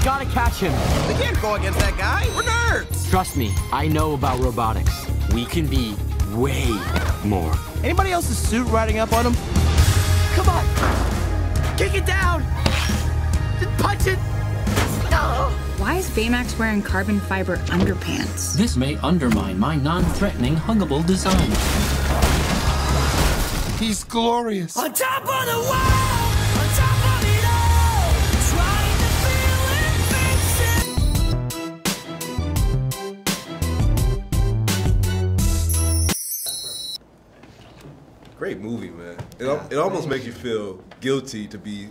gotta catch him. We can't go against that guy. We're nerds. Trust me, I know about robotics. We can be way more. Anybody else's suit riding up on him? Come on! Kick it down! Punch it! No! Why is Baymax wearing carbon fiber underpants? This may undermine my non-threatening, huggable design. He's glorious. On top of the world, on top of it all, trying to feel Great movie, man. It almost makes you feel guilty to be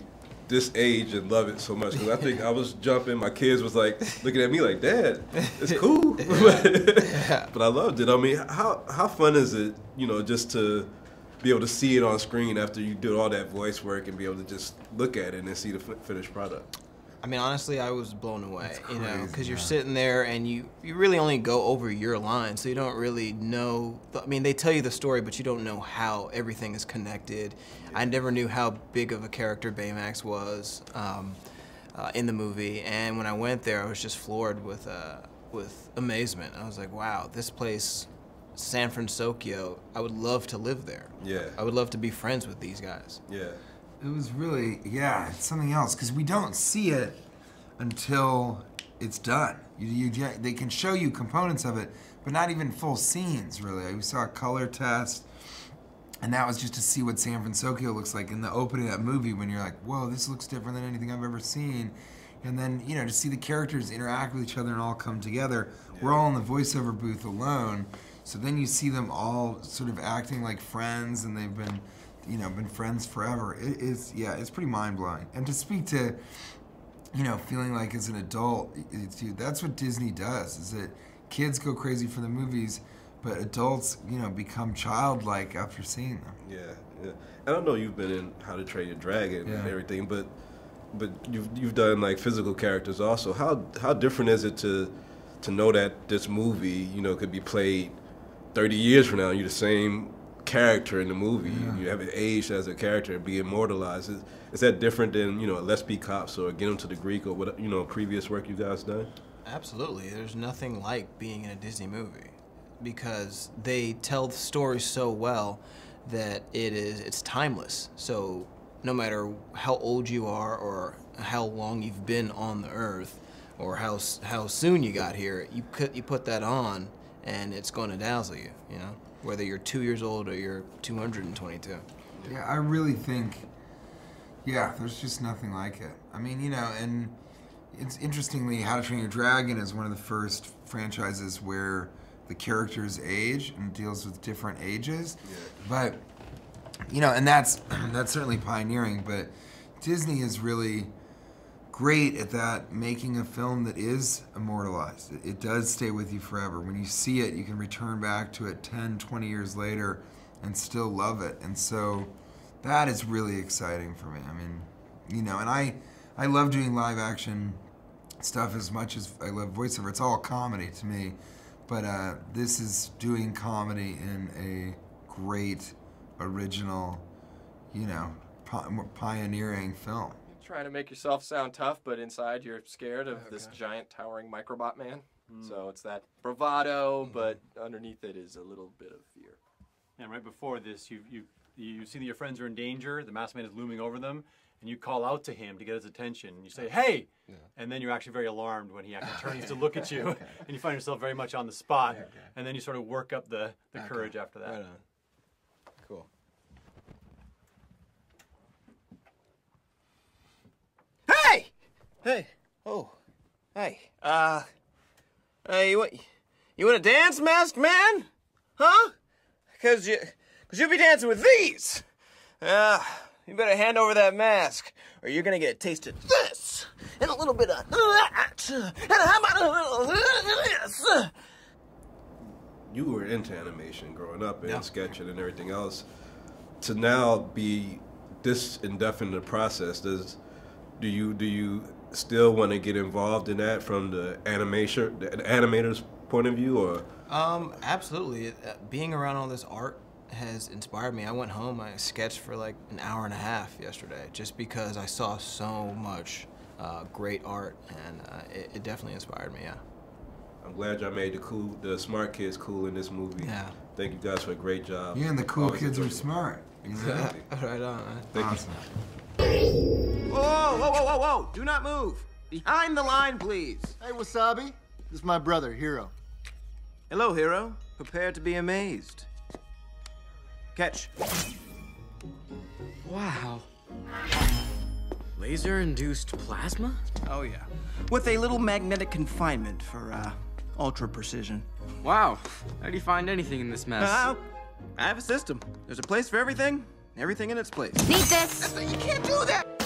this age and love it so much. Because I think I was jumping, my kids was like looking at me like, Dad, it's cool. But I loved it. I mean, how fun is it, you know, just to be able to see it on screen after you do all that voice work and be able to just look at it and see the finished product? I mean, honestly, I was blown away, you know, because you're sitting there and you really only go over your lines, so you don't really know. I mean, they tell you the story, but you don't know how everything is connected. Yeah. I never knew how big of a character Baymax was in the movie, and when I went there, I was just floored with amazement. I was like, wow, this place, San Francisco, I would love to live there. Yeah. I would love to be friends with these guys. Yeah. It was really, yeah, it's something else, because we don't see it until it's done. They can show you components of it, but not even full scenes, really. We saw a color test, and that was just to see what San Francisco looks like in the opening of that movie, when you're like, whoa, this looks different than anything I've ever seen. And then, you know, to see the characters interact with each other and all come together. Yeah. We're all in the voiceover booth alone, so then you see them all sort of acting like friends, and they've been, you know, been friends forever. It is, yeah, it's pretty mind-blowing. And to speak to, you know, feeling like as an adult, that's what Disney does, is that kids go crazy for the movies, but adults, you know, become childlike after seeing them. Yeah, yeah. I don't know, you've been in How to Train Your Dragon and everything, but you've done like physical characters also. How different is it to know that this movie, you know, could be played 30 years from now, and you're the same character in the movie, you haven't aged as a character and be immortalized. Is that different than, you know, Let's Be Cops or Get 'Em to the Greek or what, you know, previous work you guys done? Absolutely. There's nothing like being in a Disney movie, because they tell the story so well that it's timeless. So no matter how old you are or how long you've been on the earth or how soon you got here, you put that on and it's going to dazzle you, you know? Whether you're 2 years old or you're 222. Yeah, I really think, yeah, there's just nothing like it. I mean, you know, and it's interestingly, How to Train Your Dragon is one of the first franchises where the characters age and deals with different ages. Yeah. But, you know, and that's certainly pioneering, but Disney is really great at that, making a film that is immortalized. It does stay with you forever. When you see it, you can return back to it 10, 20 years later and still love it. And so that is really exciting for me. I mean, you know, and I love doing live action stuff as much as I love voiceover. It's all comedy to me. But this is doing comedy in a great, original, you know, pioneering film. Trying to make yourself sound tough, but inside you're scared of this giant towering microbot man. So it's that bravado, but underneath it is a little bit of fear. And right before this, you see that your friends are in danger, the masked man is looming over them, and you call out to him to get his attention. You say, hey! Yeah. And then you're actually very alarmed when he actually turns to look at you, and you find yourself very much on the spot, and then you sort of work up the courage after that. Right on. Cool. Hey! Hey. Oh. Hey. Hey, you want to dance, masked man? Huh? Cause you'll be dancing with these. You better hand over that mask, or you're gonna get a taste of this, and a little bit of that, and how about a little this? You were into animation growing up and sketching and everything else. To now be this indefinite in the process, do you still want to get involved in that from the animator's point of view, or? Absolutely. Being around all this art has inspired me. I went home, I sketched for like an hour and a half yesterday, just because I saw so much great art, and it definitely inspired me. Yeah. I'm glad y'all made the smart kids cool in this movie. Yeah. Thank you guys for a great job. Yeah, and the cool Always kids are enjoyed it. smart. Exactly. Right on, man. Thank Awesome. Whoa, whoa, whoa, whoa, whoa! Do not move. Behind the line, please. Hey, Wasabi. This is my brother, Hero. Hello, Hero. Prepare to be amazed. Catch. Wow. Laser-induced plasma? Oh, yeah. With a little magnetic confinement for, ultra precision. Wow. How do you find anything in this mess? I have a system. There's a place for everything, everything in its place. Need this. You can't do that!